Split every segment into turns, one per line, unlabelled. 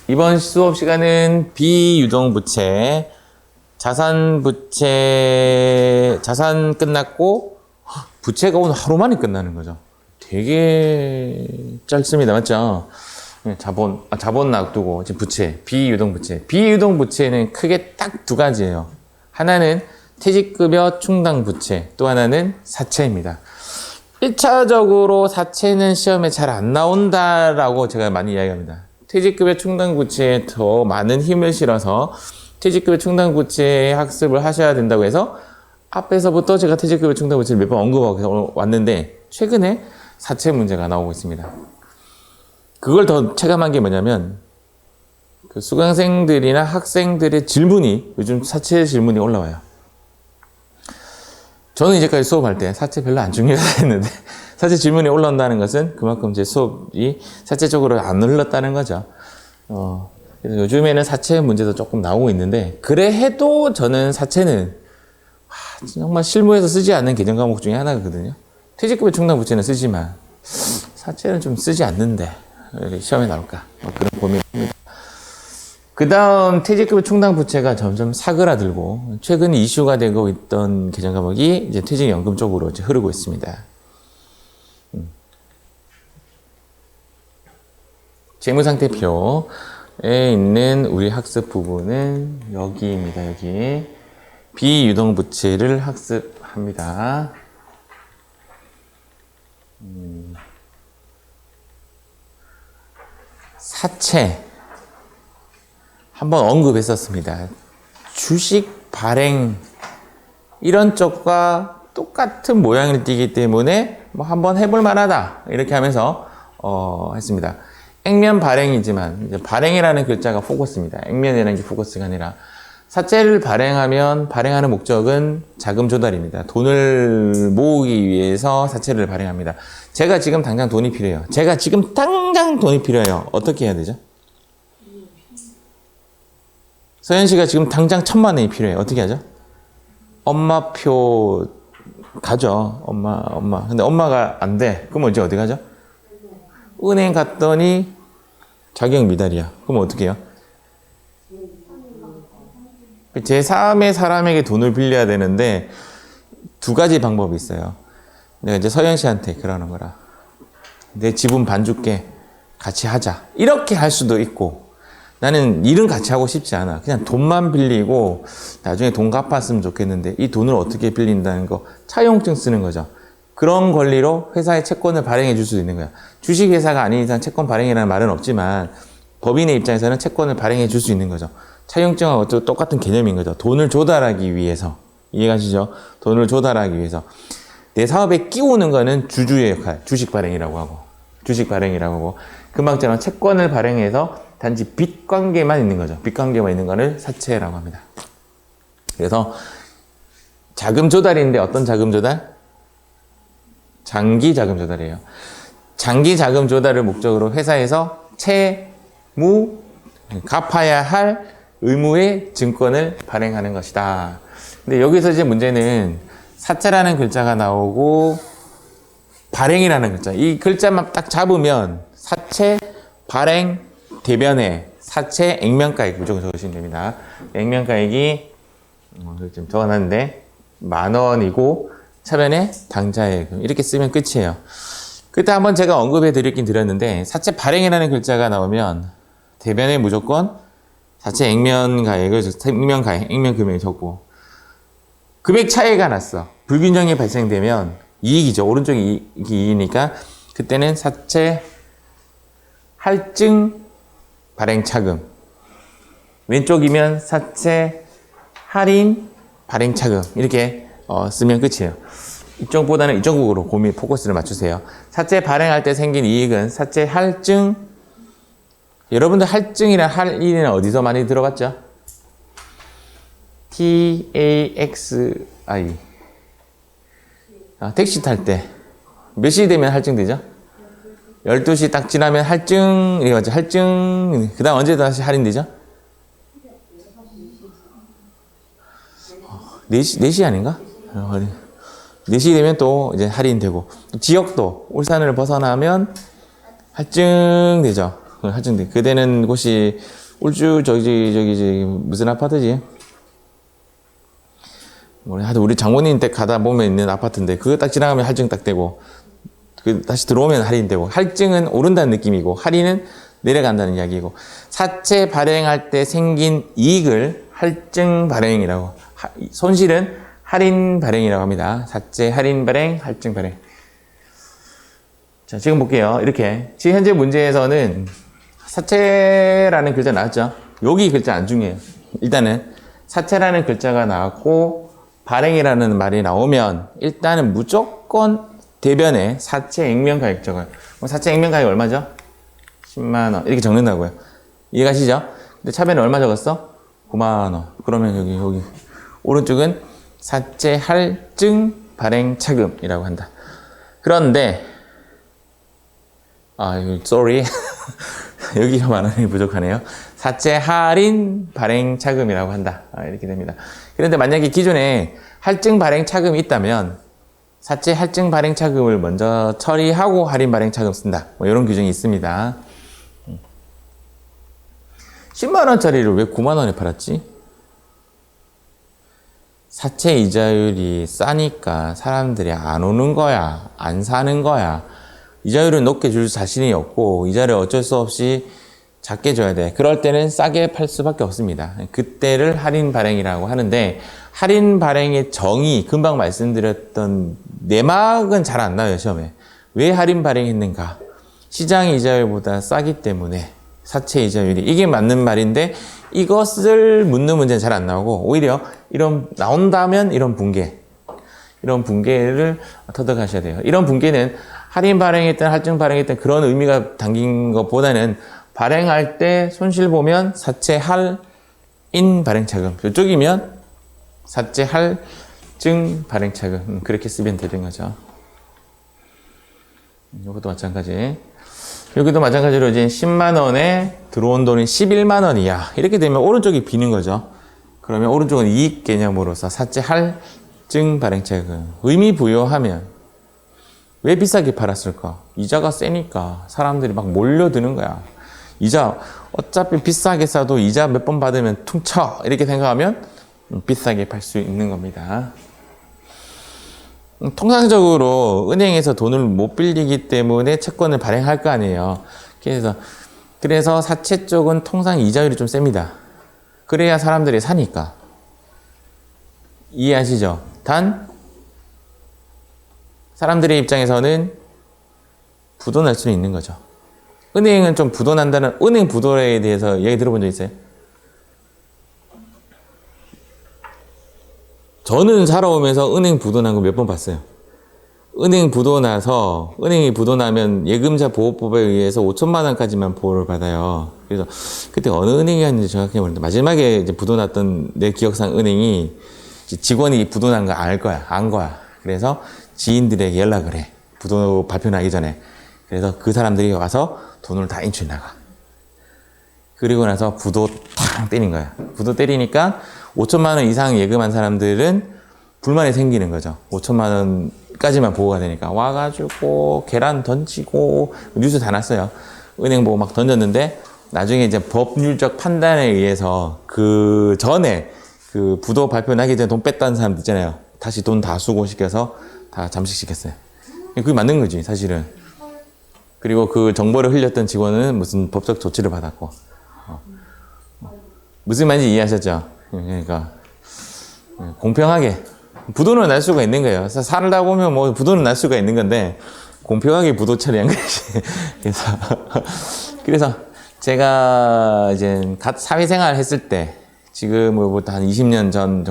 이번 수업 시간은 비유동부채, 자산 끝났고, 부채가 오늘 하루 만에 끝나는 거죠. 되게 짧습니다. 맞죠? 자본 놔두고, 지금 부채, 비유동부채. 비유동부채는 크게 딱 두 가지예요. 하나는 퇴직급여 충당부채, 또 하나는 사채입니다. 1차적으로 사채는 시험에 잘 안 나온다라고 제가 많이 이야기합니다. 퇴직급여 충당부채에 더 많은 힘을 실어서 퇴직급여 충당부채 학습을 하셔야 된다고 해서 앞에서부터 제가 퇴직급여 충당부채를 몇 번 언급하고 왔는데 최근에 사채 문제가 나오고 있습니다. 그걸 더 체감한 게 뭐냐면 그 수강생들이나 학생들의 질문이 요즘 사채 질문이 올라와요. 저는 이제까지 수업할 때 사채 별로 안 중요하다 했는데 사채 질문이 올라온다는 것은 그만큼 제 수업이 사채 쪽으로 안 흘렀다는 거죠. 그래서 요즘에는 사채 문제도 조금 나오고 있는데 그래 해도 저는 사채는 정말 실무에서 쓰지 않는 개정 과목 중에 하나거든요. 퇴직급여 충당부채는 쓰지만 사채는 좀 쓰지 않는데 시험에 나올까 그런 고민입니다. 그 다음 퇴직급여 충당부채가 점점 사그라들고 최근 이슈가 되고 있던 개정 과목이 이제 퇴직연금 쪽으로 이제 흐르고 있습니다. 재무상태표에 있는 우리 학습 부분은 여기입니다. 여기 비유동부채를 학습합니다. 사채 한번 언급했었습니다. 주식 발행 이런 쪽과 똑같은 모양을 띠기 때문에 뭐 한번 해볼 만하다 이렇게 하면서 했습니다. 액면 발행이지만 이제 발행이라는 글자가 포커스입니다. 액면이라는 게 포커스가 아니라 사채를 발행하면 발행하는 목적은 자금 조달입니다. 돈을 모으기 위해서 사채를 발행합니다. 제가 지금 당장 돈이 필요해요. 어떻게 해야 되죠? 서현 씨가 지금 당장 1,000만 원이 필요해요. 어떻게 하죠? 엄마표 가죠. 엄마. 근데 엄마가 안 돼. 그럼 이제 어디 가죠? 은행 갔더니 자격 미달이야. 그럼 어떻게 해요? 제3의 사람에게 돈을 빌려야 되는데 두 가지 방법이 있어요. 내가 이제 서현 씨한테 그러는 거라. 내 지분 반 줄게. 같이 하자. 이렇게 할 수도 있고 나는 일은 같이 하고 싶지 않아. 그냥 돈만 빌리고 나중에 돈 갚았으면 좋겠는데 이 돈을 어떻게 빌린다는 거 차용증 쓰는 거죠. 그런 권리로 회사에 채권을 발행해 줄 수 있는 거야. 주식회사가 아닌 이상 채권 발행이라는 말은 없지만 법인의 입장에서는 채권을 발행해 줄 수 있는 거죠. 차용증하고 똑같은 개념인 거죠. 돈을 조달하기 위해서. 이해가시죠? 돈을 조달하기 위해서. 내 사업에 끼우는 거는 주주의 역할, 주식 발행이라고 하고. 금방처럼 채권을 발행해서 단지 빚 관계만 있는 거죠. 빚 관계만 있는 거를 사채라고 합니다. 그래서 자금 조달인데 어떤 자금 조달? 장기 자금 조달이에요. 장기 자금 조달을 목적으로 회사에서 채무, 갚아야 할 의무의 증권을 발행하는 것이다. 근데 여기서 이제 문제는 사채라는 글자가 나오고 발행이라는 글자. 이 글자만 딱 잡으면 사채, 발행, 대변에 사채, 액면가액 무조건 적으시면 됩니다. 액면가액이 좀 적어놨는데 10,000원이고 차변에 당좌예금 이렇게 쓰면 끝이에요. 그때 한번 제가 언급해 드리긴 드렸는데 사채 발행이라는 글자가 나오면 대변에 무조건 사채 액면가액을 액면 금액을 적고 금액 차이가 났어. 불균형이 발생되면 이익이죠. 오른쪽이 이익이니까 그때는 사채 할증 발행 차금 왼쪽이면 사채 할인 발행 차금 이렇게 쓰면 끝이에요. 이쪽보다는 이쪽으로 포커스를 맞추세요. 사채 발행할 때 생긴 이익은 사채 할증. 여러분들 할증이나 할인은 어디서 많이 들어봤죠? TAXI. 택시 탈 때 몇 시 되면 할증 되죠? 12시 딱 지나면 할증, 이거죠. 할증. 그 다음 언제 다시 할인되죠? 4시 아닌가? 4시 되면 또 이제 할인되고. 지역도 울산을 벗어나면 할증되죠. 할증 그대는 곳이 울주 저기 무슨 아파트지? 하여튼 우리 장모님 댁 가다 보면 있는 아파트인데 그거 딱 지나가면 할증 딱 되고 다시 들어오면 할인되고 할증은 오른다는 느낌이고 할인은 내려간다는 이야기고 사채 발행할 때 생긴 이익을 할증 발행이라고 손실은 할인 발행이라고 합니다. 사채 할인 발행, 할증 발행. 자, 지금 볼게요. 이렇게 지금 현재 문제에서는 사채라는 글자 나왔죠? 여기 글자 안 중요해요. 일단은 사채라는 글자가 나왔고 발행이라는 말이 나오면 일단은 무조건 대변에 사채 액면 가액 적어요. 사채 액면 가액 얼마죠? 10만 원 이렇게 적는다고요. 이해가시죠? 근데 차변에 얼마 적었어? 9만 원. 그러면 여기 오른쪽은 사채 할증 발행 차금이라고 한다. 그런데 sorry 여기가 만 원이 부족하네요. 사채 할인 발행 차금이라고 한다. 이렇게 됩니다. 그런데 만약에 기존에 할증 발행 차금이 있다면 사채 할증 발행 차금을 먼저 처리하고 할인 발행 차금 쓴다. 이런 규정이 있습니다. 10만 원짜리를 왜 9만 원에 팔았지? 사채 이자율이 싸니까 사람들이 안 오는 거야. 안 사는 거야. 이자율을 높게 줄 자신이 없고 이자를 어쩔 수 없이 작게 줘야 돼. 그럴 때는 싸게 팔 수밖에 없습니다. 그때를 할인 발행이라고 하는데 할인 발행의 정의 금방 말씀드렸던 내막은 잘 안 나와요. 시험에. 왜 할인 발행했는가? 시장 이자율보다 싸기 때문에 사채 이자율이 이게 맞는 말인데 이것을 묻는 문제는 잘 안 나오고 오히려 나온다면 이런 붕괴를 터득하셔야 돼요. 이런 붕괴는 할인 발행했든 할증 발행했든 그런 의미가 담긴 것보다는 발행할 때 손실 보면 사채 할인 발행차금 이쪽이면 사채 할증 발행차금 그렇게 쓰면 되는 거죠. 이것도 마찬가지. 여기도 마찬가지로 이제 10만 원에 들어온 돈이 11만 원이야. 이렇게 되면 오른쪽이 비는 거죠. 그러면 오른쪽은 이익 개념으로서 사채 할증 발행차금 의미 부여하면 왜 비싸게 팔았을까? 이자가 세니까 사람들이 막 몰려드는 거야. 이자 어차피 비싸게 싸도 이자 몇 번 받으면 퉁쳐 이렇게 생각하면 비싸게 팔 수 있는 겁니다. 통상적으로 은행에서 돈을 못 빌리기 때문에 채권을 발행할 거 아니에요. 그래서 사채 쪽은 통상 이자율이 좀 셉니다. 그래야 사람들이 사니까. 이해하시죠? 단 사람들의 입장에서는 부도날 수는 있는 거죠. 은행은 좀 부도난다는 은행 부도에 대해서 얘기 들어본 적 있어요? 저는 살아오면서 은행 부도난 거 몇 번 봤어요. 은행이 부도나면 예금자 보호법에 의해서 5천만 원까지만 보호를 받아요. 그래서 그때 어느 은행이었는지 정확히 모르는데 마지막에 이제 부도났던 내 기억상 은행이 직원이 부도난 거 안 거야. 그래서 지인들에게 연락을 해. 부도 발표 나기 전에. 그래서 그 사람들이 와서 돈을 다 인출해 나가. 그리고 나서 부도 탁 때린 거야. 부도 때리니까 5천만 원 이상 예금한 사람들은 불만이 생기는 거죠. 5천만 원까지만 보호가 되니까. 와가지고 계란 던지고 뉴스 다 났어요. 은행 보고 막 던졌는데 나중에 이제 법률적 판단에 의해서 그 전에 그 부도 발표 나기 전에 돈 뺐다는 사람들 있잖아요. 다시 돈 다 수고시켜서 다 잠식시켰어요. 그게 맞는 거지, 사실은. 그리고 그 정보를 흘렸던 직원은 무슨 법적 조치를 받았고. 무슨 말인지 이해하셨죠? 그러니까 공평하게 부도는 날 수가 있는 거예요. 살다 보면 뭐 부도는 날 수가 있는 건데 공평하게 부도 처리한 것이. 그래서 제가 이제 사회생활 했을 때 지금으로부터 한 20년 전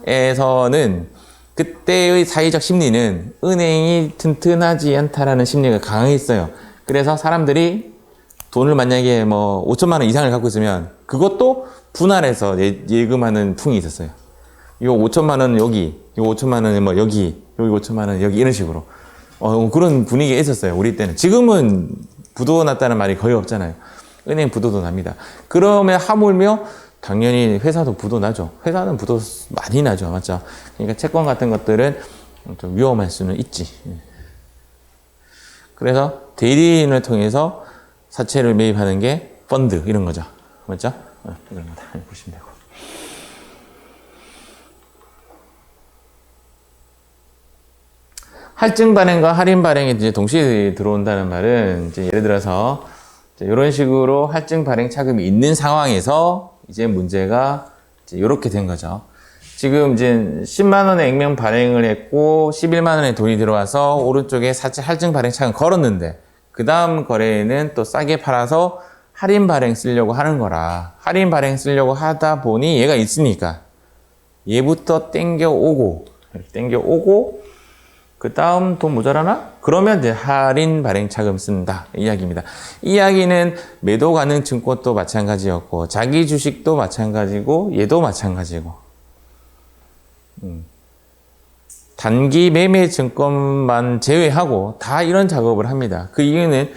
정도에서는 그때의 사회적 심리는 은행이 튼튼하지 않다라는 심리가 강했어요. 그래서 사람들이 돈을 만약에 뭐 5천만 원 이상을 갖고 있으면 그것도 분할해서 예금하는 풍이 있었어요. 이거 5천만 원 여기, 이거 5천만 원은 뭐 여기 5천만 원 여기 이런 식으로. 그런 분위기가 있었어요. 우리 때는. 지금은 부도 났다는 말이 거의 없잖아요. 은행 부도도 납니다. 그러면 하물며 당연히 회사도 부도 나죠. 회사는 부도 많이 나죠. 맞죠? 그러니까 채권 같은 것들은 좀 위험할 수는 있지. 그래서 대리인을 통해서 사채를 매입하는 게 펀드 이런 거죠. 맞죠? 이런 거 다 보시면 되고. 할증 발행과 할인 발행이 이제 동시에 들어온다는 말은 이제 예를 들어서 이런 식으로 할증 발행 차금이 있는 상황에서 이제 문제가 이제 이렇게 된 거죠. 지금 이제 10만 원의 액면 발행을 했고 11만 원의 돈이 들어와서 오른쪽에 사채 할증 발행 차금 걸었는데 그 다음 거래에는 또 싸게 팔아서 할인 발행 쓰려고 하는 거라. 할인 발행 쓰려고 하다 보니 얘가 있으니까 얘부터 땡겨오고 이렇게 땡겨오고 그 다음 돈 모자라나? 그러면 이제 할인 발행 차금 쓴다 이 이야기입니다. 이 이야기는 매도 가능 증권도 마찬가지였고 자기 주식도 마찬가지고 얘도 마찬가지고 단기 매매 증권만 제외하고 다 이런 작업을 합니다. 그 이유는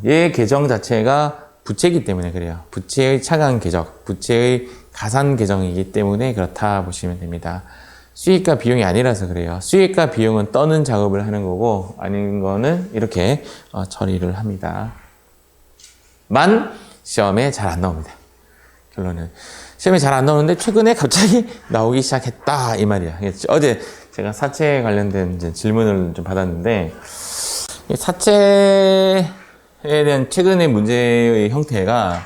얘 계정 자체가 부채이기 때문에 그래요. 부채의 차감 계정, 부채의 가산 계정이기 때문에 그렇다 보시면 됩니다. 수익과 비용이 아니라서 그래요. 수익과 비용은 떠는 작업을 하는 거고 아닌 거는 이렇게 처리를 합니다. 만 시험에 잘 안 나옵니다. 결론은 시험에 잘 안 나오는데 최근에 갑자기 나오기 시작했다 이 말이야. 어제 제가 사채에 관련된 이제 질문을 좀 받았는데 사채에 대한 최근의 문제의 형태가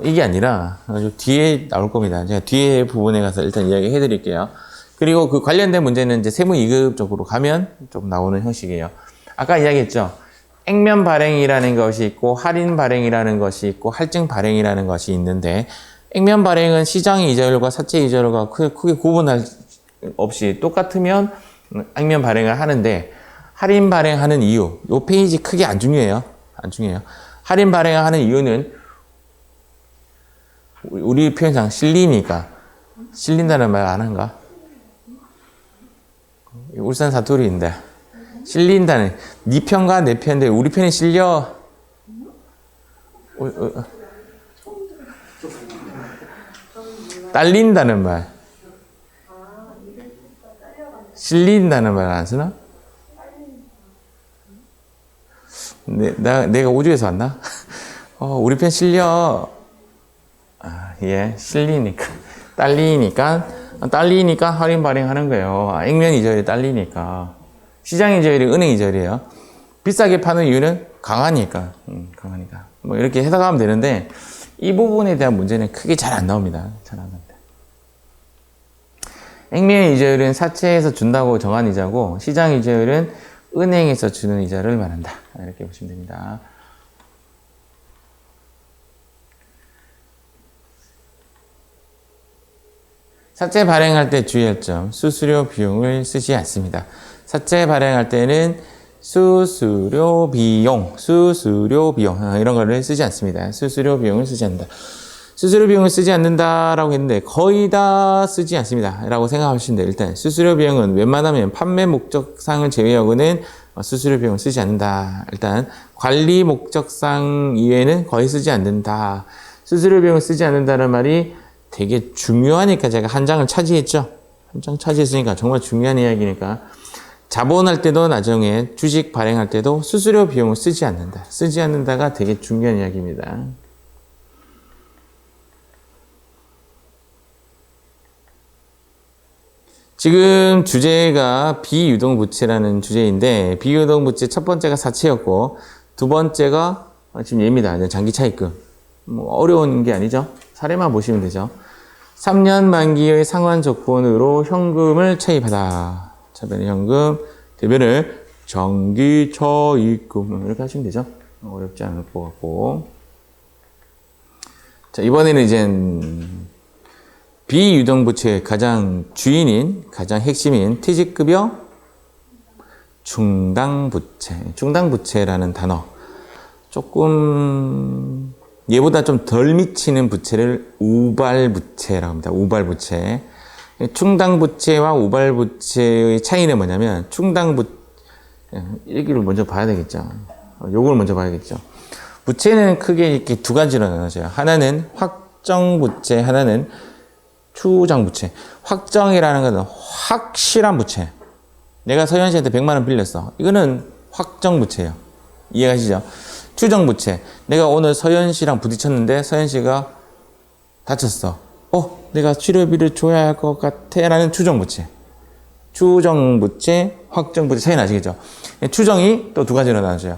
이게 아니라 뒤에 나올 겁니다. 제가 뒤에 부분에 가서 일단 이야기해 드릴게요. 그리고 그 관련된 문제는 이제 세무 2급 쪽으로 가면 좀 나오는 형식이에요. 아까 이야기했죠. 액면 발행이라는 것이 있고 할인 발행이라는 것이 있고 할증 발행이라는 것이 있는데 액면 발행은 시장 이자율과 사채 이자율과 크게 구분할 없이 똑같으면 액면 발행을 하는데 할인 발행하는 이유, 요 페이지 크게 안 중요해요. 안 중요해요. 할인 발행하는 이유는 우리 표현상 실리니까 실린다는 말 안 한가? 울산 사투리인데 실린다는 네 편과 내 편인데 우리 편이 실려 딸린다는 말 실린다는 말 안 쓰나? 내가 우주에서 왔나? 우리 편 실려 예 실리니까 딸리니까 할인 발행하는 거예요. 액면 이자율이 딸리니까. 시장 이자율이 은행 이자율이에요. 비싸게 파는 이유는 강하니까. 강하니까. 뭐 이렇게 해석하면 되는데 이 부분에 대한 문제는 크게 잘 안 나옵니다. 잘 안 나옵니다. 액면 이자율은 사채에서 준다고 정한 이자고 시장 이자율은 은행에서 주는 이자를 말한다. 이렇게 보시면 됩니다. 사채 발행할 때 주의할 점, 수수료 비용을 쓰지 않습니다. 사채 발행할 때는 수수료 비용 이런 거를 쓰지 않습니다. 수수료 비용을 쓰지 않는다. 수수료 비용을 쓰지 않는다라고 했는데 거의 다 쓰지 않습니다. 라고 생각하시면 돼요. 일단 수수료 비용은 웬만하면 판매 목적상을 제외하고는 수수료 비용을 쓰지 않는다. 일단 관리 목적상 이외에는 거의 쓰지 않는다. 수수료 비용을 쓰지 않는다는 말이 되게 중요하니까 제가 한 장을 차지했죠. 한 장 차지했으니까 정말 중요한 이야기니까 자본할 때도 나중에 주식 발행할 때도 수수료 비용을 쓰지 않는다. 쓰지 않는다가 되게 중요한 이야기입니다. 지금 주제가 비유동부채라는 주제인데 비유동부채 첫 번째가 사채였고 두 번째가 지금 얘입니다. 장기차입금. 뭐 어려운 게 아니죠. 사례만 보시면 되죠. 3년 만기의 상환 조건으로 현금을 차입하다. 차변의 현금, 대변을 장기차입금 이렇게 하시면 되죠. 어렵지 않을 것 같고. 자, 이번에는 이제 비유동부채의 가장 주인인, 가장 핵심인 퇴직급여 중당부채라는 단어. 조금 얘보다 좀 덜 미치는 부채를 우발부채라고 합니다. 우발부채. 충당부채와 우발부채의 차이는 뭐냐면 얘기를 먼저 봐야 되겠죠. 요걸 먼저 봐야겠죠. 부채는 크게 이렇게 두 가지로 나눠져요. 하나는 확정부채, 하나는 추정부채. 확정이라는 것은 확실한 부채. 내가 서현 씨한테 100만 원 빌렸어. 이거는 확정부채예요. 이해가시죠? 추정부채. 내가 오늘 서현 씨랑 부딪혔는데 서현 씨가 다쳤어. 내가 치료비를 줘야 할 것 같아. 라는 추정부채. 추정부채, 확정부채 차이 나시겠죠? 추정이 또 두 가지로 나눠져요.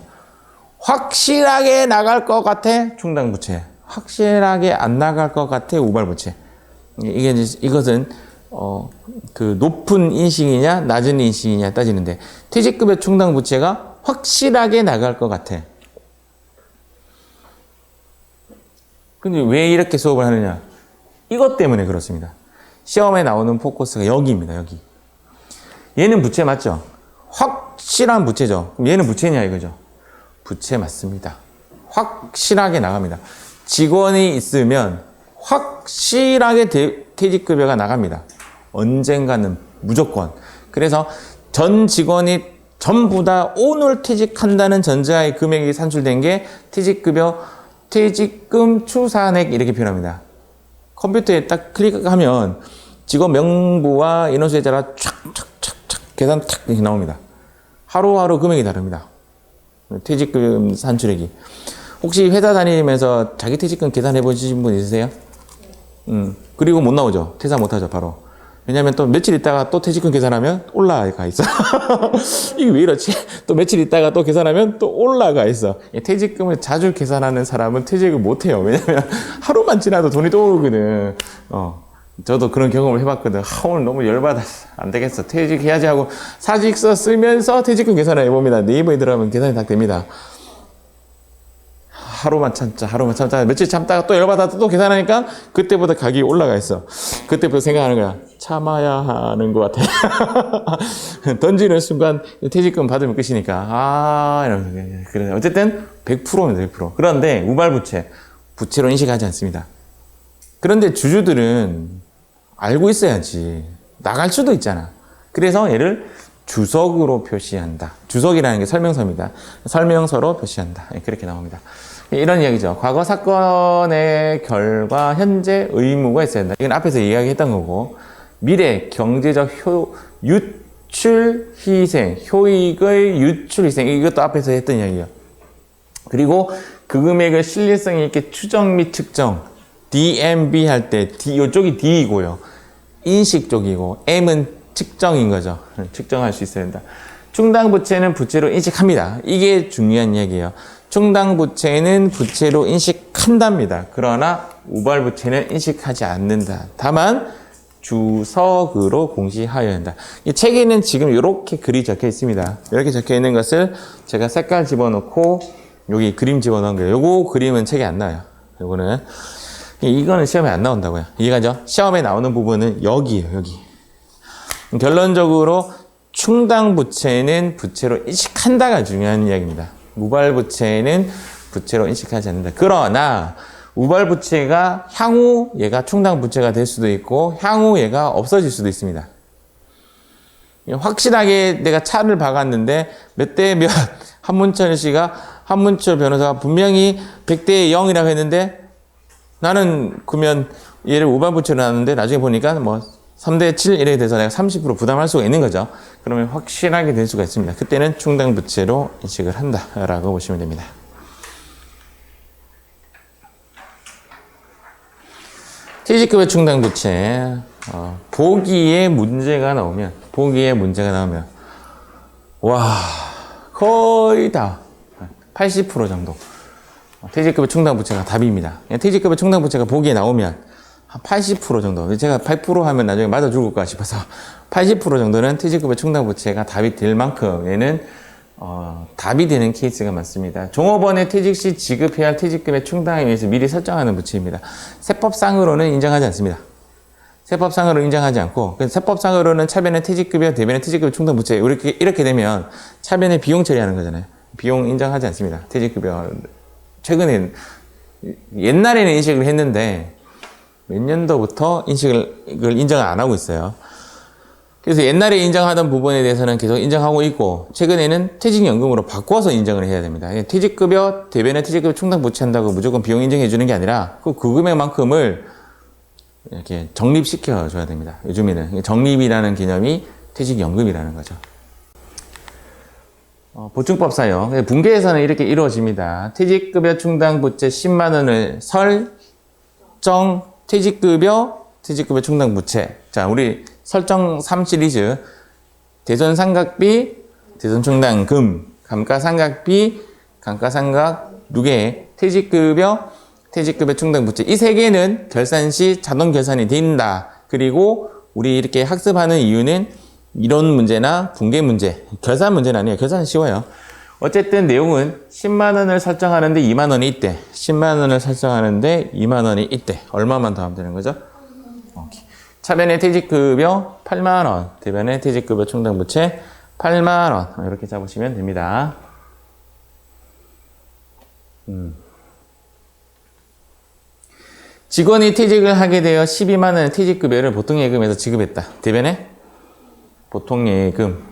확실하게 나갈 것 같아. 충당부채. 확실하게 안 나갈 것 같아. 우발부채. 이것은 그 높은 인식이냐 낮은 인식이냐 따지는데 퇴직급여 충당부채가 확실하게 나갈 것 같아. 근데 왜 이렇게 수업을 하느냐? 이것 때문에 그렇습니다. 시험에 나오는 포커스가 여기입니다. 여기. 얘는 부채 맞죠? 확실한 부채죠. 그럼 얘는 부채냐 이거죠? 부채 맞습니다. 확실하게 나갑니다. 직원이 있으면 확실하게 퇴직급여가 나갑니다. 언젠가는 무조건. 그래서 전 직원이 전부 다 오늘 퇴직한다는 전제하에 금액이 산출된 게 퇴직급여, 퇴직금 추산액 이렇게 표현합니다. 컴퓨터에 딱 클릭하면 직원 명부와 인원수혜자가 촥촥촥촥 계산 탁 이렇게 나옵니다. 하루하루 금액이 다릅니다. 퇴직금 산출액이. 혹시 회사 다니면서 자기 퇴직금 계산해 보신 분 있으세요? 그리고 못 나오죠. 퇴사 못 하죠, 바로. 왜냐면 또 며칠 있다가 또 퇴직금 계산하면 올라가 있어. 이게 왜 이렇지? 또 며칠 있다가 또 계산하면 또 올라가 있어. 퇴직금을 자주 계산하는 사람은 퇴직을 못 해요. 왜냐면 하루만 지나도 돈이 또 오르거든. 저도 그런 경험을 해봤거든. 오늘 너무 열받았어. 안 되겠어. 퇴직해야지 하고 사직서 쓰면서 퇴직금 계산을 해봅니다. 네이버에 들어가면 계산이 다 됩니다. 하루만 참자. 며칠 참다가 또 열받아서 또 계산하니까 그때보다 가격이 올라가 있어. 그때부터 생각하는 거야. 참아야 하는 것 같아. 던지는 순간 퇴직금 받으면 끝이니까. 그래. 어쨌든 100%입니다, 100%. 그런데 우발부채, 부채로 인식하지 않습니다. 그런데 주주들은 알고 있어야지. 나갈 수도 있잖아. 그래서 얘를 주석으로 표시한다. 주석이라는 게 설명서입니다. 설명서로 표시한다. 그렇게 나옵니다. 이런 이야기죠. 과거 사건의 결과, 현재 의무가 있어야 된다. 이건 앞에서 이야기했던 거고, 미래 경제적 유출 희생, 효익의 유출 희생, 이것도 앞에서 했던 이야기예요. 그리고 그 금액을 신뢰성 있게 추정 및 측정, DMB 할 때, 이쪽이 D이고요. 인식 쪽이고, M은 측정인 거죠. 측정할 수 있어야 된다. 충당부채는 부채로 인식합니다. 이게 중요한 이야기예요. 충당부채는 부채로 인식한답니다. 그러나 우발부채는 인식하지 않는다. 다만 주석으로 공시하여야 한다. 이 책에는 지금 이렇게 글이 적혀 있습니다. 이렇게 적혀 있는 것을 제가 색깔 집어넣고 여기 그림 집어넣은 거예요. 요거 그림은 책에 안 나와요. 이거는 시험에 안 나온다고요. 이해가죠? 시험에 나오는 부분은 여기예요. 여기. 결론적으로 충당부채는 부채로 인식한다가 중요한 이야기입니다. 우발부채는 부채로 인식하지 않는다. 그러나 우발부채가 향후 얘가 충당부채가 될 수도 있고 향후 얘가 없어질 수도 있습니다. 확실하게 내가 차를 박았는데 몇 대 몇 한문철 변호사가 분명히 100대 0이라고 했는데 나는 그러면 얘를 우발부채로 놨는데 나중에 보니까 뭐 3대 7 이렇게 돼서 내가 30% 부담할 수가 있는 거죠. 그러면 확실하게 될 수가 있습니다. 그때는 충당부채로 인식을 한다라고 보시면 됩니다. 퇴직급여 충당부채, 보기에 문제가 나오면, 와, 거의 다 80% 정도. 퇴직급여 충당부채가 답입니다. 퇴직급여 충당부채가 보기에 나오면 한 80% 정도. 제가 100% 하면 나중에 맞아 죽을까 싶어서 80% 정도는 퇴직급여 충당부채가 답이 될 만큼 얘는 답이 되는 케이스가 많습니다. 종업원의 퇴직 시 지급해야 할 퇴직금의 충당에 의해서 미리 설정하는 부채입니다. 세법상으로는 인정하지 않습니다. 세법상으로 인정하지 않고 세법상으로는 차변의 퇴직급여, 대변의 퇴직급여 충당부채 이렇게 되면 차변의 비용 처리하는 거잖아요. 비용 인정하지 않습니다. 퇴직급여 최근에 옛날에는 인식을 했는데 몇 년도부터 인식을 인정을 안 하고 있어요. 그래서 옛날에 인정하던 부분에 대해서는 계속 인정하고 있고 최근에는 퇴직연금으로 바꿔서 인정을 해야 됩니다. 퇴직급여, 대변의 퇴직급여 충당 부채한다고 무조건 비용 인정해 주는 게 아니라 그 금액만큼을 이렇게 적립시켜 줘야 됩니다. 요즘에는 적립이라는 개념이 퇴직연금이라는 거죠. 보충법 사용. 분계에서는 이렇게 이루어집니다. 퇴직급여 충당 부채 10만 원을 설정 퇴직급여 충당 부채. 자, 우리 설정 3 시리즈. 대손상각비, 대손충당금, 감가상각비, 감가상각 누계, 퇴직급여 충당 부채. 이 세 개는 결산 시 자동 결산이 된다. 그리고 우리 이렇게 학습하는 이유는 이론 문제나 분계 문제, 결산 문제는 아니에요. 결산은 쉬워요. 어쨌든 내용은 10만 원을 설정하는데 2만 원이 있대. 10만 원을 설정하는데 2만 원이 있대. 얼마만 더 하면 되는 거죠? 오케이. 차변의 퇴직급여 8만 원, 대변의 퇴직급여 충당부채 8만 원 이렇게 잡으시면 됩니다. 직원이 퇴직을 하게 되어 12만 원의 퇴직급여를 보통예금에서 지급했다. 대변의 보통예금.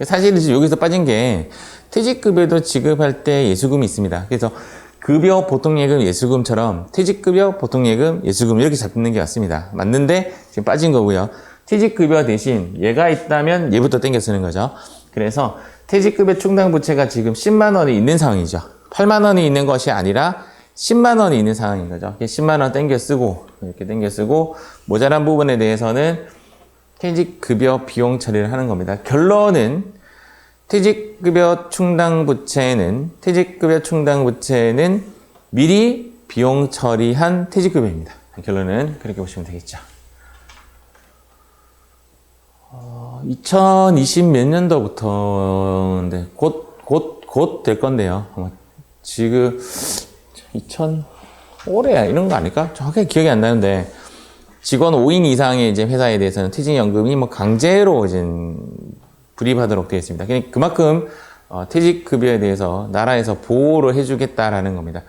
사실 여기서 빠진 게 퇴직급여도 지급할 때 예수금이 있습니다. 그래서 급여 보통예금 예수금처럼 퇴직급여 보통예금 예수금 이렇게 잡는 게 맞습니다. 맞는데 지금 빠진 거고요. 퇴직급여 대신 얘가 있다면 얘부터 땡겨 쓰는 거죠. 그래서 퇴직급여 충당부채가 지금 10만 원이 있는 상황이죠. 8만 원이 있는 것이 아니라 10만 원이 있는 상황인 거죠. 10만 원 땡겨 쓰고 이렇게 땡겨 쓰고 모자란 부분에 대해서는 퇴직급여 비용 처리를 하는 겁니다. 결론은 퇴직급여 충당부채는 미리 비용 처리한 퇴직급여입니다. 결론은 그렇게 보시면 되겠죠. 2020 몇 년도부터인데 곧 될 건데요. 지금 올해야 이런 거 아닐까? 정확하게 기억이 안 나는데 직원 5인 이상의 이제 회사에 대해서는 퇴직연금이 강제로 이제 불입하도록 되어 있습니다. 그만큼 퇴직급여에 대해서 나라에서 보호를 해주겠다라는 겁니다.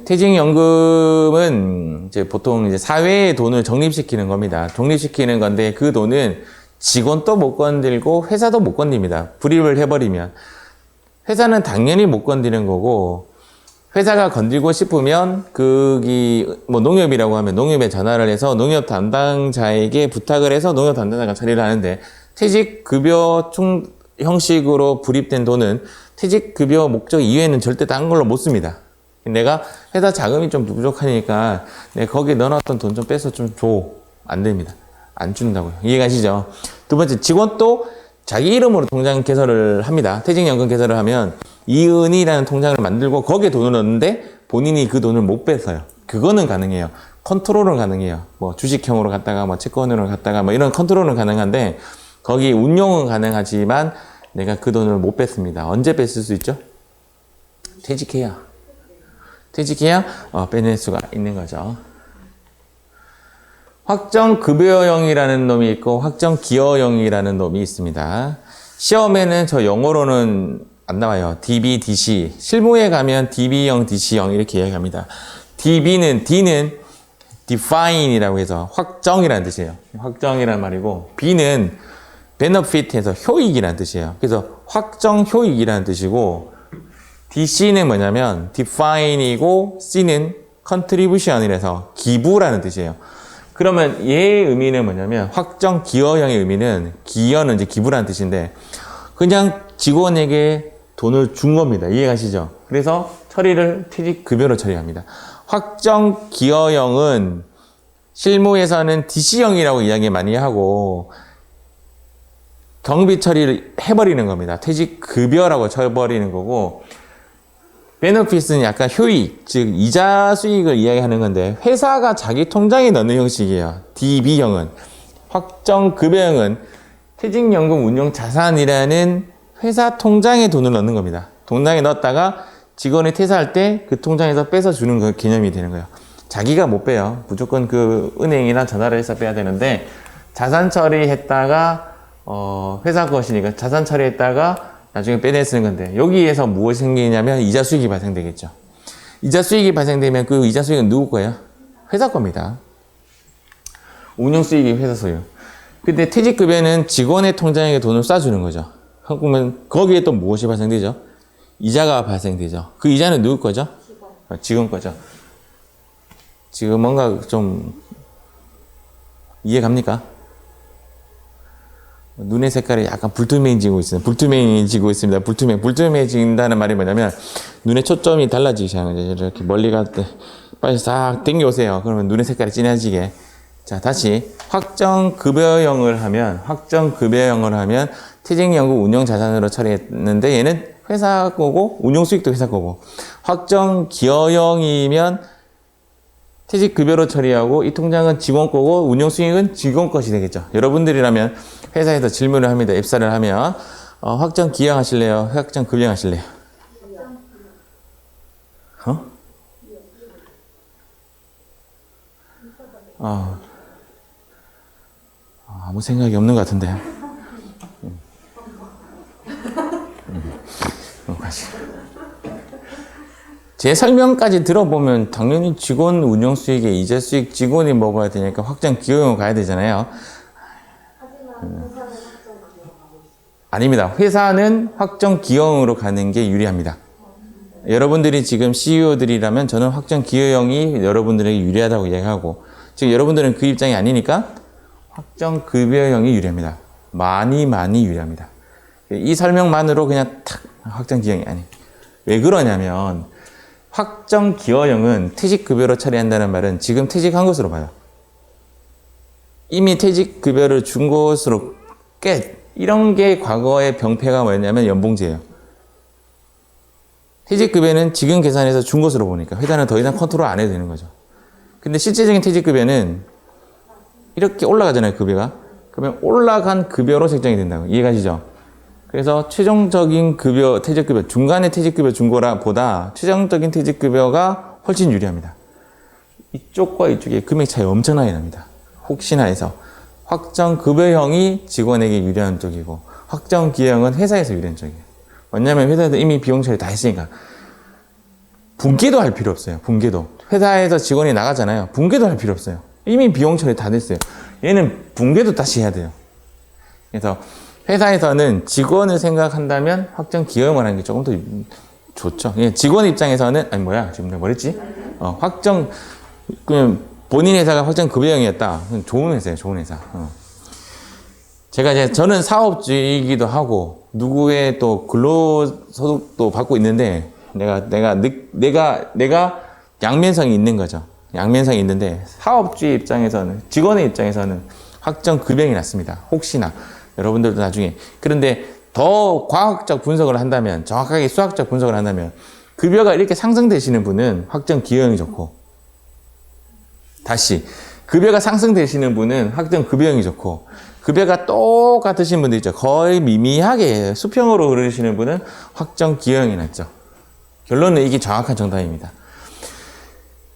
퇴직연금은 이제 보통 이제 사회의 돈을 적립시키는 겁니다. 적립시키는 건데 그 돈은 직원도 못 건들고 회사도 못 건듭니다. 불입을 해버리면 회사는 당연히 못 건드는 거고 회사가 건들고 싶으면 농협이라고 하면 농협에 전화를 해서 농협 담당자에게 부탁을 해서 농협 담당자가 처리를 하는데 퇴직급여 형식으로 불입된 돈은 퇴직급여 목적 이외에는 절대 다른 걸로 못 씁니다. 내가 회사 자금이 좀 부족하니까 내가 거기에 넣어놨던 돈 좀 빼서 좀 줘. 안 됩니다. 안 준다고요. 이해가시죠? 두 번째, 직원도 자기 이름으로 통장 개설을 합니다. 퇴직연금 개설을 하면 이은이라는 통장을 만들고 거기에 돈을 넣는데 본인이 그 돈을 못 뺏어요. 그거는 가능해요. 컨트롤은 가능해요. 주식형으로 갔다가 채권으로 갔다가 이런 컨트롤은 가능한데 거기 운용은 가능하지만 내가 그 돈을 못 뺐습니다. 언제 뺐을 수 있죠? 퇴직해야 빼낼 수가 있는 거죠. 확정급여형이라는 놈이 있고 확정기여형이라는 놈이 있습니다. 시험에는 저 영어로는 안 나와요. DB, DC. 실무에 가면 DB형, DC형 이렇게 이야기합니다. D는 define이라고 해서 확정이라는 뜻이에요. 확정이라는 말이고 B는 benefit에서 효익이라는 뜻이에요. 그래서 확정 효익이라는 뜻이고 DC는 뭐냐면 define이고 C는 contribution이라서 기부라는 뜻이에요. 그러면 얘의 의미는 뭐냐면 확정 기여형의 의미는 기여는 이제 기부라는 뜻인데 그냥 직원에게 돈을 준 겁니다. 이해가시죠? 그래서 처리를 퇴직급여로 처리합니다. 확정 기여형은 실무에서는 DC형이라고 이야기 많이 하고 경비 처리를 해버리는 겁니다. 퇴직급여라고 쳐버리는 거고 베너핏은 약간 효익, 즉 이자 수익을 이야기하는 건데 회사가 자기 통장에 넣는 형식이에요. DB형은. 확정급여형은 퇴직연금 운용 자산이라는 회사 통장에 돈을 넣는 겁니다. 통장에 넣었다가 직원이 퇴사할 때 그 통장에서 빼서 주는 그 개념이 되는 거예요. 자기가 못 빼요. 무조건 그 은행이나 전화를 해서 빼야 되는데 자산 처리했다가 회사 것이니까 자산 처리했다가 나중에 빼내 쓰는 건데 여기에서 무엇이 생기냐면 이자 수익이 발생되겠죠. 이자 수익이 발생되면 그 이자 수익은 누구 거예요? 회사 겁니다. 운용 수익이 회사 소유. 근데 퇴직급여는 직원의 통장에 돈을 쏴주는 거죠. 그러면 거기에 또 무엇이 발생되죠? 이자가 발생되죠. 그 이자는 누구 거죠? 직원 거죠. 지금 뭔가 좀 이해 갑니까? 눈의 색깔이 약간 불투명해지고 있습니다. 불투명해지고 있습니다. 불투명해진다는 말이 뭐냐면 눈의 초점이 달라지기 시작하는 거죠. 이렇게 멀리 갈 때 빨리 싹 당겨오세요. 그러면 눈의 색깔이 진해지게. 자, 다시 확정급여형을 하면 퇴직연금 운용자산으로 처리했는데 얘는 회사 거고 운용수익도 회사 거고, 확정기여형이면 퇴직급여로 처리하고 이 통장은 직원 거고 운용수익은 직원 것이 되겠죠. 여러분들이라면 회사에서 질문을 합니다. 입사를 하면 확정기여형 하실래요? 확정급여형 하실래요? 아무 생각이 없는 것 같은데. 제 설명까지 들어보면 당연히 직원 운용 수익에 이자 수익 직원이 먹어야 되니까 확정 기여형으로 가야 되잖아요. 아닙니다. 회사는 확정 기여형으로 가는 게 유리합니다. 여러분들이 지금 CEO들이라면 저는 확정 기여형이 여러분들에게 유리하다고 얘기하고, 지금 여러분들은 그 입장이 아니니까 확정 급여형이 유리합니다. 많이 유리합니다. 이 설명만으로 그냥 탁 확정 기여형이 아니. 왜 그러냐면 확정 기여형은 퇴직급여로 처리한다는 말은 지금 퇴직한 것으로 봐요. 이미 퇴직급여를 준 것으로 이런 게 과거의 병폐가 뭐였냐면 연봉제예요. 퇴직급여는 지금 계산해서 준 것으로 보니까 회사는 더 이상 컨트롤 안 해도 되는 거죠. 근데 실제적인 퇴직급여는 이렇게 올라가잖아요, 급여가. 그러면 올라간 급여로 책정이 된다고. 이해가시죠? 그래서 최종적인 급여, 퇴직급여, 중간에 퇴직급여 준 거라 보다 최종적인 퇴직급여가 훨씬 유리합니다. 이쪽과 이쪽의 금액 차이 엄청나게 납니다. 혹시나 해서. 확정급여형이 직원에게 유리한 쪽이고, 확정기여형은 회사에서 유리한 쪽이에요. 왜냐면 회사에서 이미 비용 처리 다 했으니까. 분기도 할 필요 없어요. 분기도. 회사에서 직원이 나가잖아요. 분기도 할 필요 없어요. 이미 비용 처리 다 됐어요. 얘는 분기도 다시 해야 돼요. 그래서 회사에서는 직원을 생각한다면 확정 기여형을 하는 게 조금 더 좋죠. 직원 입장에서는 지금 내가 뭐랬지? 그냥 본인 회사가 확정 급여형이었다. 좋은 회사예요, 좋은 회사. 저는 사업주이기도 하고 누구의 또 근로소득도 받고 있는데 내가 양면성이 있는 거죠. 양면성이 있는데 사업주의 입장에서는, 직원의 입장에서는 확정 급여형이 낫습니다. 혹시나 여러분들도 나중에. 그런데 더 과학적 분석을 한다면, 정확하게 수학적 분석을 한다면 급여가 이렇게 상승되시는 분은 확정 기여형이 좋고, 다시 급여가 상승되시는 분은 확정 급여형이 좋고, 급여가 똑같으신 분들 있죠. 거의 미미하게 수평으로 흐르시는 분은 확정 기여형이 낫죠. 결론은 이게 정확한 정답입니다.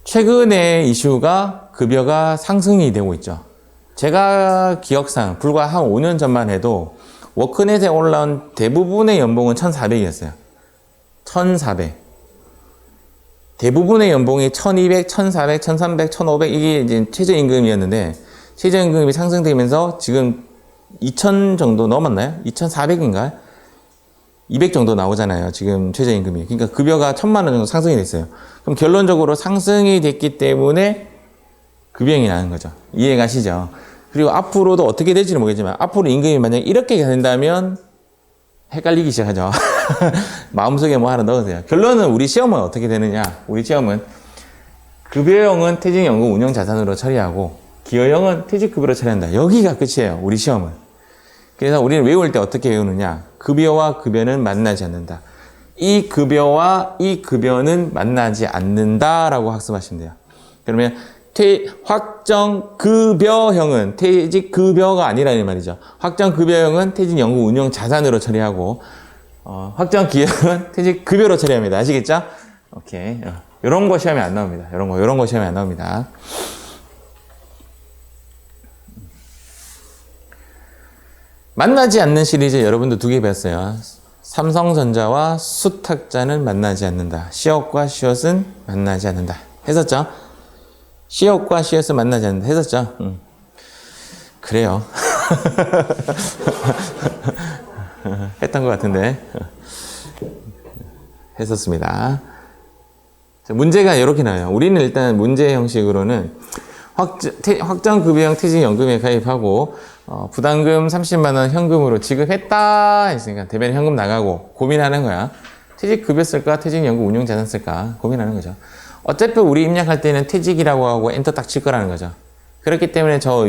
최근에 이슈가 급여가 상승이 되고 있죠. 제가 기억상 불과 한 5년 전만 해도 워크넷에 올라온 대부분의 연봉은 1,400이었어요. 1,400. 대부분의 연봉이 1,200, 1,400, 1,300, 1,500 이게 이제 최저임금이었는데, 최저임금이 상승되면서 지금 2,000 정도 넘었나요? 2,400인가요? 200 정도 나오잖아요, 지금 최저임금이. 그러니까 급여가 1,000만 원 정도 상승이 됐어요. 그럼 결론적으로 상승이 됐기 때문에 급여형이 나는 거죠. 이해가시죠? 그리고 앞으로도 어떻게 될지는 모르겠지만, 앞으로 임금이 만약에 이렇게 된다면 헷갈리기 시작하죠. 마음속에 뭐 하나 넣으세요. 결론은 우리 시험은 어떻게 되느냐? 우리 시험은 급여형은 퇴직연금 운용자산으로 처리하고 기여형은 퇴직급여로 처리한다. 여기가 끝이에요, 우리 시험은. 그래서 우리는 외울 때 어떻게 외우느냐? 급여와 급여는 만나지 않는다. 이 급여와 이 급여는 만나지 않는다라고 학습하시면 돼요. 그러면 확정급여형은 퇴직급여가 아니라는 말이죠. 확정급여형은 퇴직연금 운용자산으로 처리하고, 확정기여형은 퇴직급여로 처리합니다. 아시겠죠? 오케이. 이런 거 시험에 안 나옵니다. 이런 거 시험에 안 나옵니다. 만나지 않는 시리즈 여러분도 2개 배웠어요. 삼성전자와 수탁자는 만나지 않는다. 시옷과 시옷은 만나지 않는다. 했었죠? 시옷과 시옷은 만나지 않는다. 했었죠? 그래요. 했던 것 같은데. 했었습니다. 자, 문제가 이렇게 나와요. 우리는 일단 문제 형식으로는 확정급여형 퇴직연금에 가입하고, 부담금 30만 원 현금으로 지급했다 했으니까 대변인 현금 나가고 고민하는 거야. 퇴직급여 쓸까 퇴직연금 운용자산 쓸까 고민하는 거죠. 어차피 우리 입력할 때는 퇴직이라고 하고 엔터 딱 칠 거라는 거죠. 그렇기 때문에 저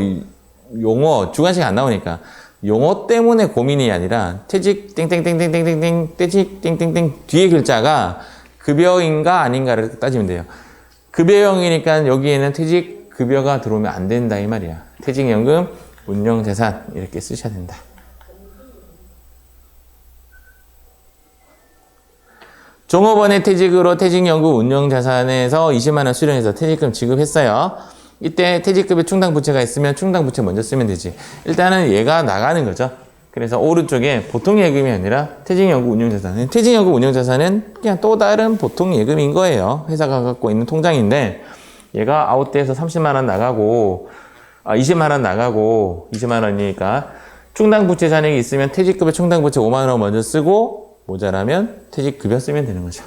용어 주관식 안 나오니까 용어 때문에 고민이 아니라 퇴직 땡땡땡땡땡땡 퇴직 땡땡땡 뒤에 글자가 급여인가 아닌가를 따지면 돼요. 급여형이니까 여기에는 퇴직급여가 들어오면 안 된다 이 말이야. 퇴직연금 운용자산 이렇게 쓰셔야 된다. 종업원의 퇴직으로 퇴직연금 운용자산에서 20만 원 수령해서 퇴직금 지급했어요. 이때 퇴직급여 충당부채가 있으면 충당부채 먼저 쓰면 되지. 일단은 얘가 나가는 거죠. 그래서 오른쪽에 보통예금이 아니라 퇴직연금 운용자산. 퇴직연금 운용자산은 그냥 또 다른 보통예금인 거예요. 회사가 갖고 있는 통장인데 얘가 아웃돼서 30만 원 나가고 20만 원 나가고 20만 원이니까 충당부채 잔액이 있으면 퇴직급여 충당부채 5만 원 먼저 쓰고 모자라면 퇴직급여 쓰면 되는 거죠.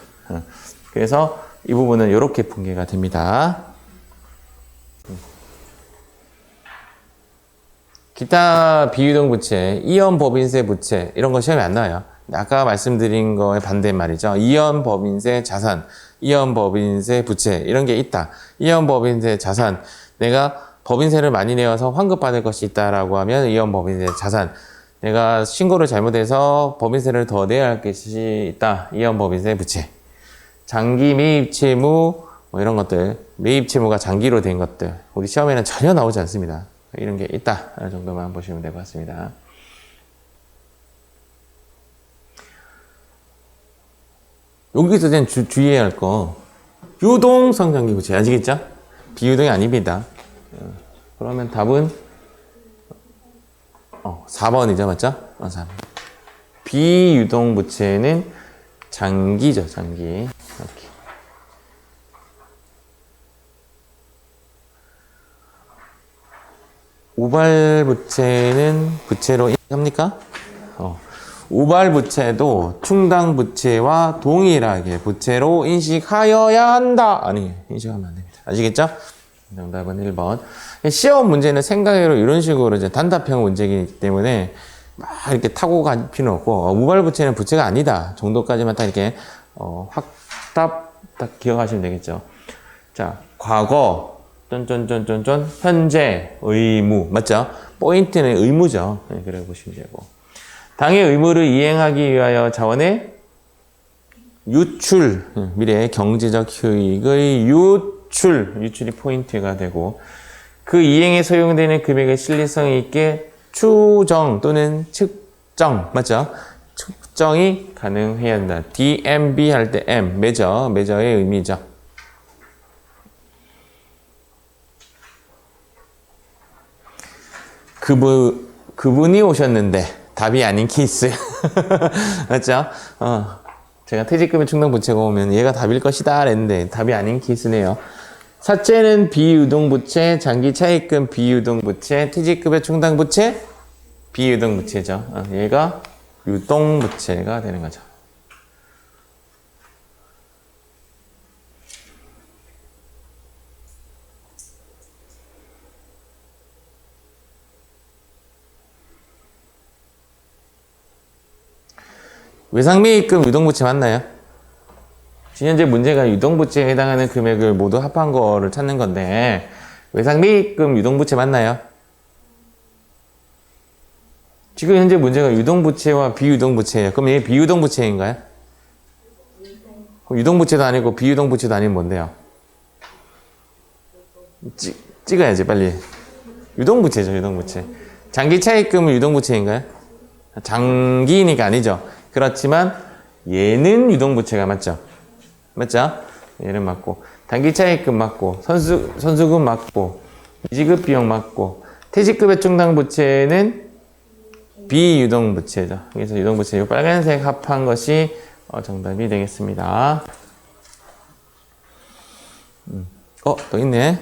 그래서 이 부분은 이렇게 분개가 됩니다. 기타 비유동 부채, 이연 법인세 부채 이런 거 시험에 안 나와요. 아까 말씀드린 거에 반대말이죠. 이연 법인세 자산, 이연 법인세 부채 이런 게 있다. 이연 법인세 자산, 내가 법인세를 많이 내어서 환급받을 것이 있다라고 하면 이연 법인세 자산, 내가 신고를 잘못해서 법인세를 더 내야 할 것이 있다. 이연 법인세 부채. 장기 매입 채무 뭐 이런 것들, 매입 채무가 장기로 된 것들 우리 시험에는 전혀 나오지 않습니다. 이런 게 있다 정도만 보시면 될 것 같습니다. 여기서 이제 주의해야 할 거 유동 성장기 부채 아시겠죠? 비유동이 아닙니다. 그러면 답은 4번이죠, 맞죠? 4번. 비유동 부채는 장기죠, 장기. 이렇게. 우발 부채는 부채로 인식합니까? 우발 부채도 충당 부채와 동일하게 부채로 인식하여야 한다. 아니, 인식하면 안 됩니다. 아시겠죠? 정답은 1번. 시험 문제는 생각외로 이런 식으로 이제 단답형 문제이기 때문에 막 이렇게 타고 갈 필요는 없고, 우발 부채는 부채가 아니다 정도까지만 딱 이렇게 확답 딱 기억하시면 되겠죠. 자, 과거 현재 의무 맞죠? 포인트는 의무죠. 그래 보시면 되고, 당의 의무를 이행하기 위하여 자원의 유출, 미래의 경제적 효익의 유출이 포인트가 되고, 그 이행에 소용되는 금액의 신뢰성 있게 추정 또는 측정 맞죠? 측정이 가능해야 한다. DMB 할 때 M 매저의 의미죠. 그분이 오셨는데 답이 아닌 케이스. 맞죠? 제가 퇴직금의 충당부채가 오면 얘가 답일 것이다 그랬는데 답이 아닌 케이스네요. 사채는 비유동부채, 장기차입금 비유동부채, 퇴직급의 충당부채 비유동부채죠. 얘가 유동부채가 되는 거죠. 외상매입금 유동부채 맞나요? 지금 현재 문제가 유동부채에 해당하는 금액을 모두 합한 거를 찾는 건데 외상매입금 유동부채 맞나요? 지금 현재 문제가 유동부채와 비유동부채예요. 그럼 얘 비유동부채인가요? 유동부채도 아니고 비유동부채도 아니면 뭔데요? 찍어야지 빨리. 유동부채죠, 유동부채. 장기차입금은 유동부채인가요? 장기니까 아니죠. 그렇지만 얘는 유동부채가 맞죠? 맞죠? 얘는 맞고, 단기차입금 맞고, 선수금 맞고, 미지급 비용 맞고, 퇴직급의 충당부채는 비유동부채죠. 그래서 유동부채 이 빨간색 합한 것이 정답이 되겠습니다. 또 있네.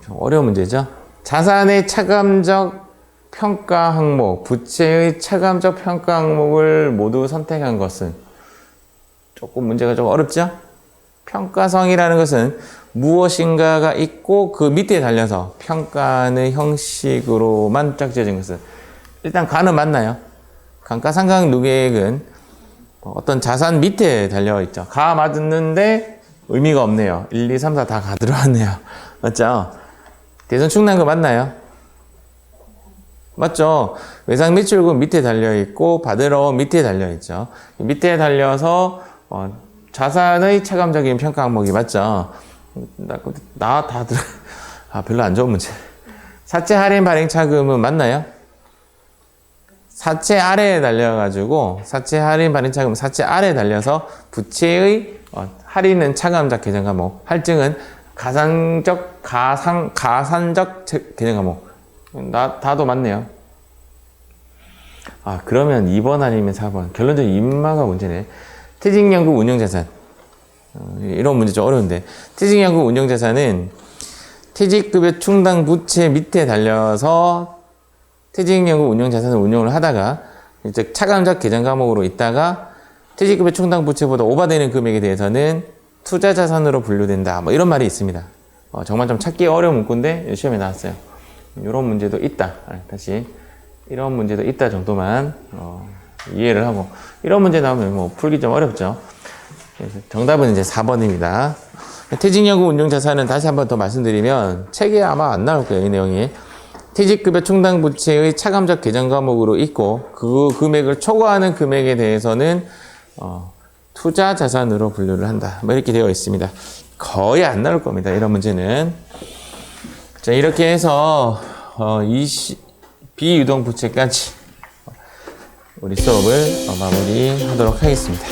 좀 어려운 문제죠. 자산의 차감적 평가 항목, 부채의 차감적 평가 항목을 모두 선택한 것은 조금 문제가 좀 어렵죠? 평가성이라는 것은 무엇인가가 있고 그 밑에 달려서 평가하는 형식으로만 짝지어진 것은 일단 가는 맞나요? 감가상각 누계액은 어떤 자산 밑에 달려있죠. 가 맞는데 의미가 없네요. 1, 2, 3, 4 다 가 들어왔네요. 맞죠? 대손 충당금 맞나요? 맞죠? 외상 매출금 밑에 달려있고 받으러 온 밑에 달려있죠. 밑에 달려서 자산의 차감적인 평가 항목이 맞죠? 나 다 들어. 별로 안 좋은 문제. 사채 할인 발행 차금은 맞나요? 사채 아래에 달려가지고 사채 할인 발행 차금 사채 아래에 달려서 부채의 할인은 차감적 계정 과목, 할증은 가산적 계정 과목. 다도 맞네요. 그러면 2번 아니면 4번. 결론적으로 인마가 문제네. 퇴직연금 운용자산. 이런 문제 좀 어려운데. 퇴직연금 운용자산은 퇴직급여 충당 부채 밑에 달려서 퇴직연금 운용자산을 운용을 하다가 이제 차감적 계정 과목으로 있다가 퇴직급여 충당 부채보다 오버되는 금액에 대해서는 투자자산으로 분류된다. 뭐 이런 말이 있습니다. 정말 좀 찾기 어려운 문구인데 시험에 나왔어요. 이런 문제도 있다. 다시 이런 문제도 있다 정도만 이해를 하고 이런 문제 나오면 뭐 풀기 좀 어렵죠. 그래서 정답은 이제 4번입니다. 퇴직연금 운용자산은 다시 한번 더 말씀드리면 책에 아마 안 나올 거예요. 이 내용이 퇴직급여 충당부채의 차감적 계정 과목으로 있고 그 금액을 초과하는 금액에 대해서는 투자자산으로 분류를 한다. 뭐 이렇게 되어 있습니다. 거의 안 나올 겁니다. 이런 문제는. 자, 이렇게 해서 비유동부채까지 우리 수업을 마무리하도록 하겠습니다.